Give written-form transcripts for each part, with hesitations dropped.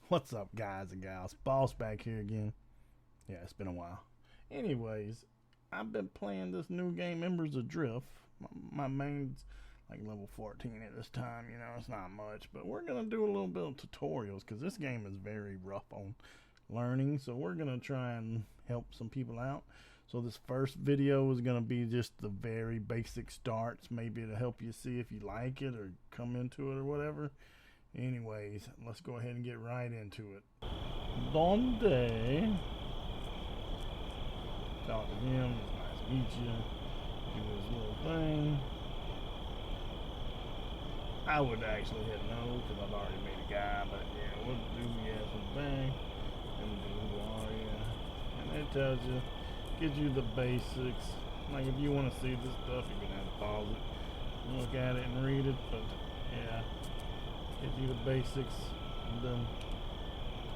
What's up, guys and gals? Boss back here again. Yeah, it's been a while. Anyways, I've been playing this new game, Embers Adrift. My main's like level 14 at this time, it's not much, but we're gonna do a little bit of tutorials because this game is very rough on learning, so we're gonna try and help some people out. So this first video is gonna be just the very basic starts, maybe to help you see if you like it or come into it or whatever. Anyways, let's go ahead and get right into it. Donde? Talk to him. It's nice to meet you. Do his little thing. I would actually hit no because I've already made a guy, but yeah, we'll do yes and bang. And we do who are you. And it tells you, gives you the basics. Like if you want to see this stuff, you're gonna have to pause it, look at it, and read it. But yeah. Gives you the basics, and then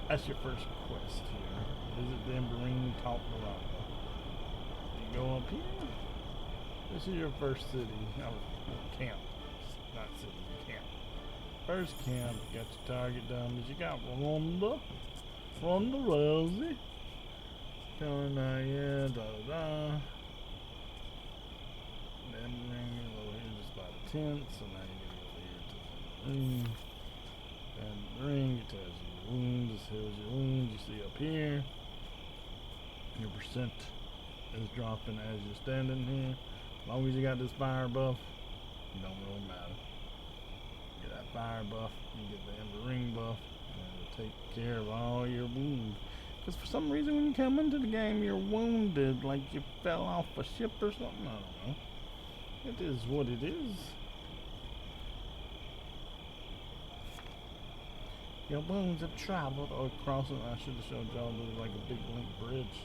that's your first quest here. Visit the Embers Adrift. You go up here. This is your first city, camp, not city, camp. First camp, you got your target dummies. You got Ronda Rousey. Coming out, yeah, Then bring it over here just by the tent, so now you get over here to the ring. And the ring, it tells you your wounds, it tells your wounds, you see up here. Your percent is dropping as you're standing here. As long as you got this fire buff, it don't really matter. You get that fire buff, you get the Ember ring buff, and it'll take care of all your wounds. Because for some reason when you come into the game you're wounded, like you fell off a ship or something, I don't know. It is what it is. Your wounds have traveled or crossing. I should have showed y'all there was like a big link bridge.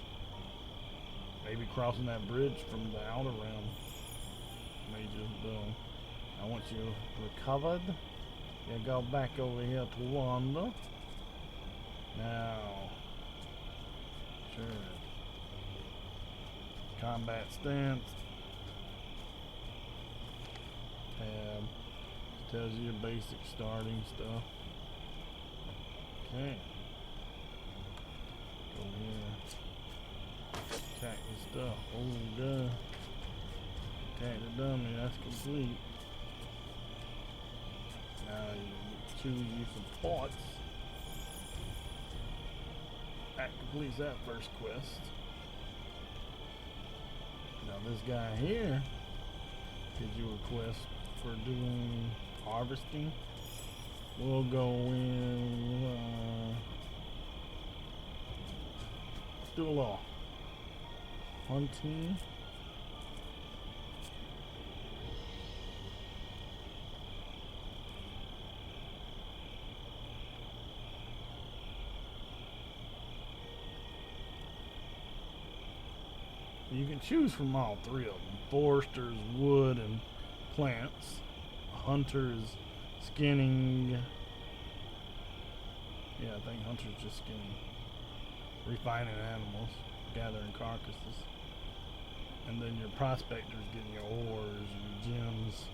Maybe crossing that bridge from the outer realm made you done. I want you recovered. You go back over here to Wanda. Now, sure. Combat stance. Tab. Tells you your basic starting stuff. Okay. Go here. Attack this stuff. Oh, duh. Attack the dummy. That's complete. Now you choose you some parts. That completes that first quest. Now this guy here gives you a quest for doing harvesting. We'll go in, do a little hunting. You can choose from all three of them. Foresters, wood, and plants. Hunters, skinning. Yeah, I think hunter's just skinning. Refining animals, gathering carcasses. And then your prospector's getting your ores, your gems.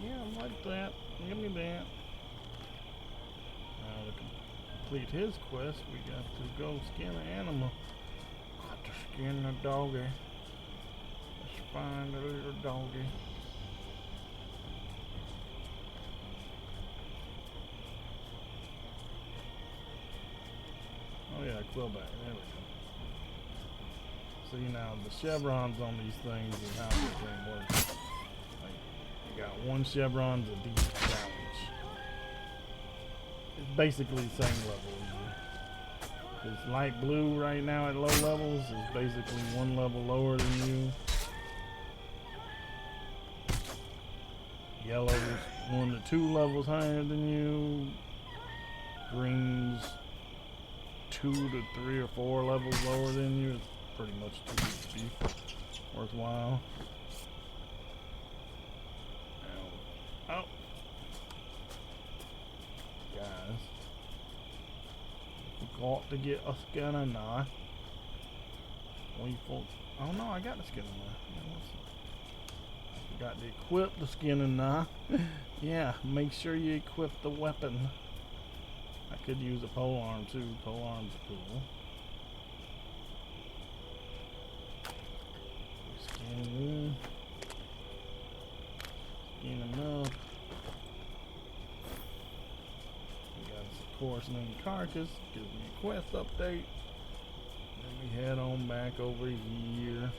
Yeah, I like that. Give me that. Now to complete his quest, we got to go skin an animal. Got to skin a doggy. Let's find a little doggy. Oh yeah, quillback. There we go. See now the chevrons on these things is how this thing works. Like you got one chevron to deep challenge. It's basically the same level as you. It's light blue right now at low levels is basically one level lower than you. Yellow's 1 to 2 levels higher than you. Green's 2 to 3 or 4 levels lower than you. It's pretty much too big to be worthwhile. Now, oh, guys, we got to get a scanner now. Oh no, I got the scanner now. Forgot to equip the skin and knife. Yeah, make sure you equip the weapon. I could use a pole arm too. Pole arms are cool. Skin them up. We got of course named Carcass. Gives me a quest update. Then we head on back over here.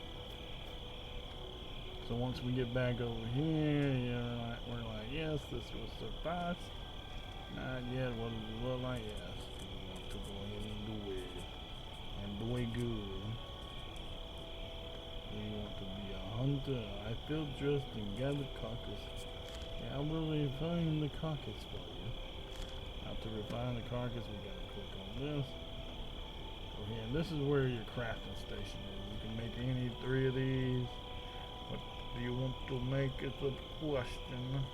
So once we get back over here, yeah, we're like, yes, this will suffice. Not yet. What does it look like? Yes. We want to go ahead and do it. And do it good. We want to be a hunter. I feel dressed and gather carcass. Yeah, I will refine the carcass for you. After refine the carcass, we gotta click on this. Over here, and this is where your crafting station is. You can make any 3 of these. What do you want to make is a question.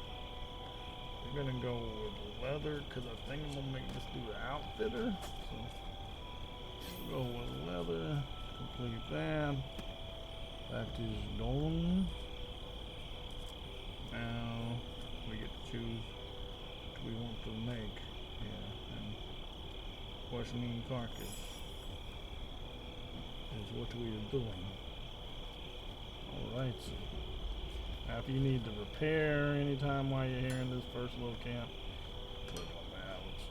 We're gonna go with leather because I think I'm gonna make this do the outfitter. So we'll go with leather. Complete that. That is done. Now we get to choose what we want to make. Yeah, and questioning carcass is what we are doing. Alright, so now if you need to repair anytime while you're here in this first little camp, click on that, which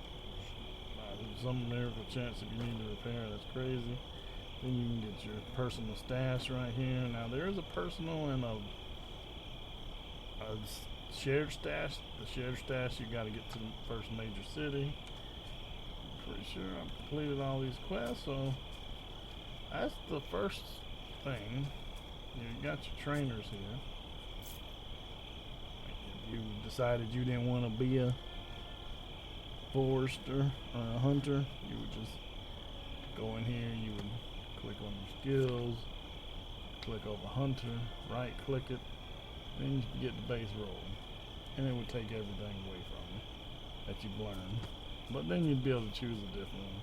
there's some miracle chance if you need to repair, that's crazy. Then you can get your personal stash right here. Now there is a personal and a shared stash. The shared stash you got to get to the first major city. I'm pretty sure I've completed all these quests, so that's the first thing. You got your trainers here. If you decided you didn't want to be a forester or a hunter, you would just go in here, you would click on your skills, click over hunter, right click it, then you get the base roll. And it would take everything away from you that you've learned. But then you'd be able to choose a different one.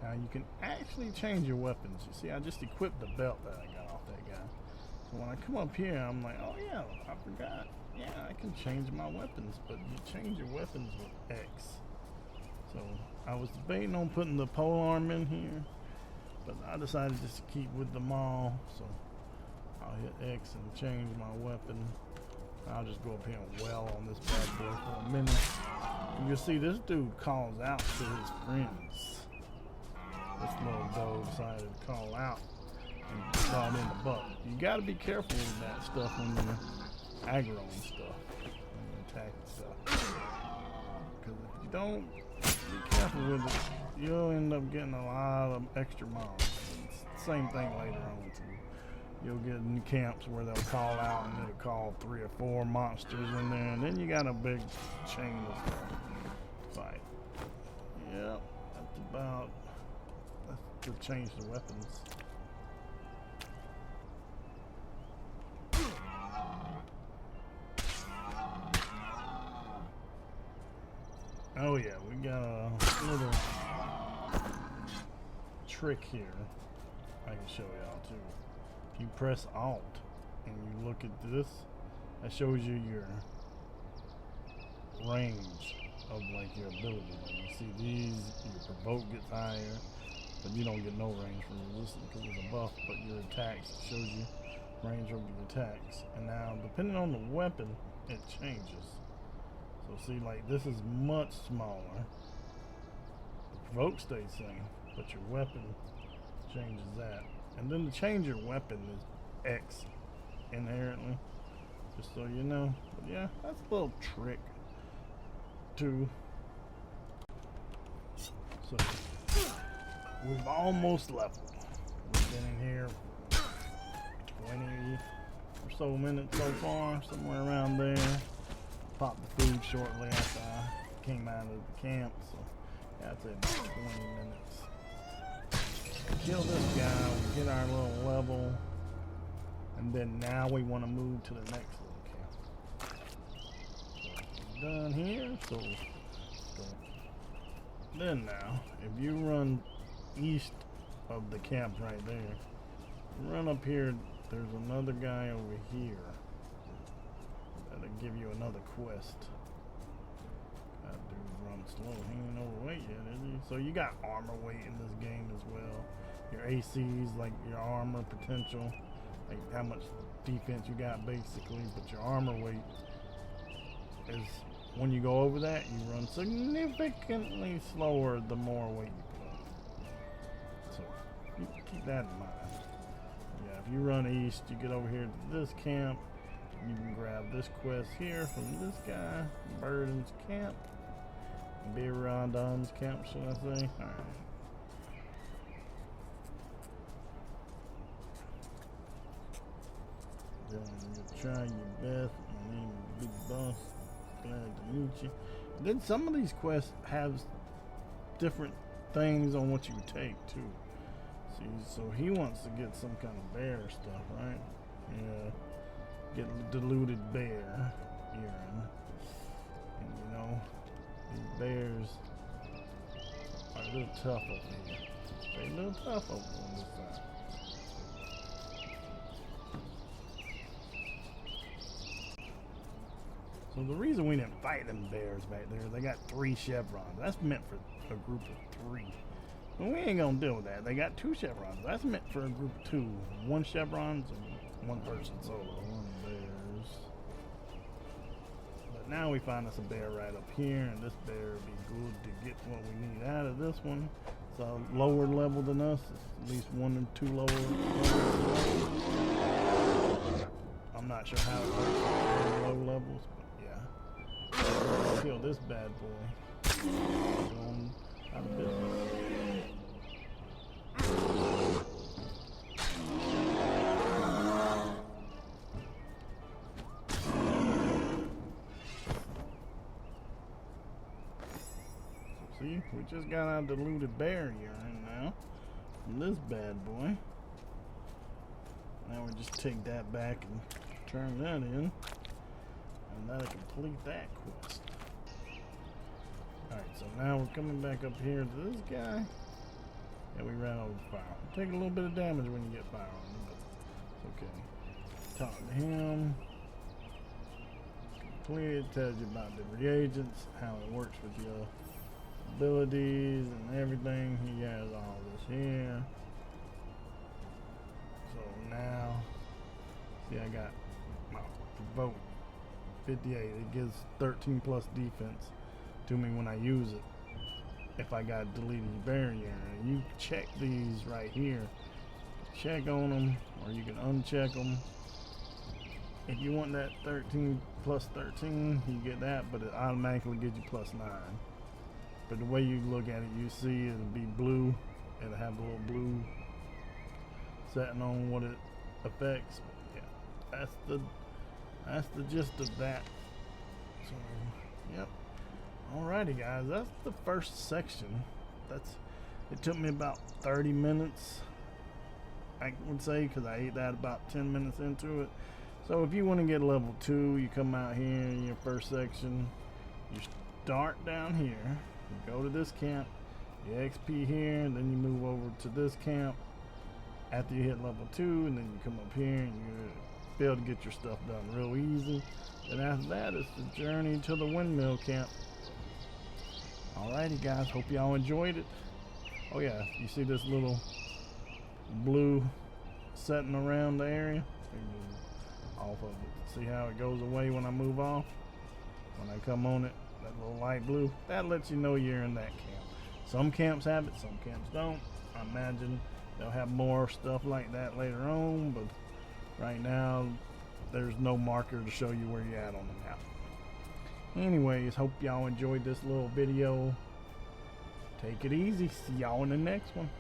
Now you can actually change your weapons. You see, I just equipped the belt that I got off that guy. So when I come up here, I'm like, oh yeah, I forgot. Yeah, I can change my weapons, but you change your weapons with X. So I was debating on putting the pole arm in here, but I decided just to keep with the maul. So I'll hit X and change my weapon. I'll just go up here and well on this bad boy for a minute. You can see this dude calls out to his friends. This little doe decided to call out and brought in the buck. You gotta be careful with that stuff when you're aggro and stuff, when you're attacking stuff. Because if you don't be careful with it, you'll end up getting a lot of extra mobs. It's the same thing later on too. You'll get in camps where they'll call out and they'll call 3 or 4 monsters in there, and then you got a big chain of stuff to fight. Yep, that's about. To change the weapons. Oh yeah, we got a little trick here I can show y'all too. If you press Alt and you look at this, that shows you your range of like your ability. Like you see these, your provoke gets higher, but you don't get no range from resistance because it's a buff, but your attacks shows you range over your attacks. And now depending on the weapon, it changes. So see, like this is much smaller. The provoke stays same, but your weapon changes that. And then to change your weapon is X inherently, just so you know. But yeah, that's a little trick too. So we've almost leveled. We've been in here 20 or so minutes so far, somewhere around there. Popped the food shortly after I came out of the camp, so yeah, I'd say about 20 minutes. Kill this guy, we get our little level, and then now we want to move to the next little camp. So done here, so then now, if you run east of the camp right there, run up here, there's another guy over here that'll give you another quest. That dude runs slow, he ain't overweight yet, is he? So you got armor weight in this game as well. Your ACs, like your armor potential, like how much defense you got basically, but your armor weight is, when you go over that, you run significantly slower the more weight you put on. So keep that in mind. Yeah, if you run east, you get over here to this camp, you can grab this quest here from this guy, Burden's camp, Birandon's camp, should I say? Alright. You try your best. My name is Big Boss. Glad to meet you. Then some of these quests have different things on what you take too. See, so he wants to get some kind of bear stuff, right? Yeah. Get diluted bear urine. And you know, these bears are a little tough over here. They're a little tough over on this side. So the reason we didn't fight them bears back there, they got 3 chevrons. That's meant for a group of 3. But we ain't gonna deal with that. They got 2 chevrons. That's meant for a group of 2. 1 chevrons and 1 person solo. 1 bears. But now we find us a bear right up here, and this bear would be good to get what we need out of this one. So lower level than us, at least 1 or 2 lower levels. I'm not sure how it works at low levels. Kill this bad boy. Going out of business. So see, we just got our diluted bear urine now from this bad boy. Now we just take that back and turn that in. And that'll complete that quest. Alright, so now we're coming back up here to this guy. Yeah, we ran over fire. Take a little bit of damage when you get fire on you, but it's okay. Talk to him. Complete. Tells you about the reagents, how it works with your abilities and everything. He has all this here. So now, see, I got my provoke 58. It gives 13 plus defense to me when I use it. If I got deleted barrier, and you check these right here. Check on them, or you can uncheck them. If you want that 13 plus 13, you get that, but it automatically gives you plus 9. But the way you look at it, you see it'll be blue. It'll have a little blue setting on what it affects. Yeah, that's the gist of that. So, yep. Alrighty, guys, that's the first section. It took me about 30 minutes, I would say, because I ate that about 10 minutes into it. So if you want to get level 2, you come out here in your first section, you start down here, you go to this camp, you XP here, and then you move over to this camp after you hit level 2, and then you come up here and you be able to get your stuff done real easy. And after that, it's the journey to the windmill camp. Alrighty, guys, hope y'all enjoyed it. Oh yeah, you see this little blue setting around the area? Off of it. See how it goes away when I move off? When I come on it, that little light blue, that lets you know you're in that camp. Some camps have it, some camps don't. I imagine they'll have more stuff like that later on, but right now there's no marker to show you where you're at on the map. Anyways, hope y'all enjoyed this little video. Take it easy. See y'all in the next one.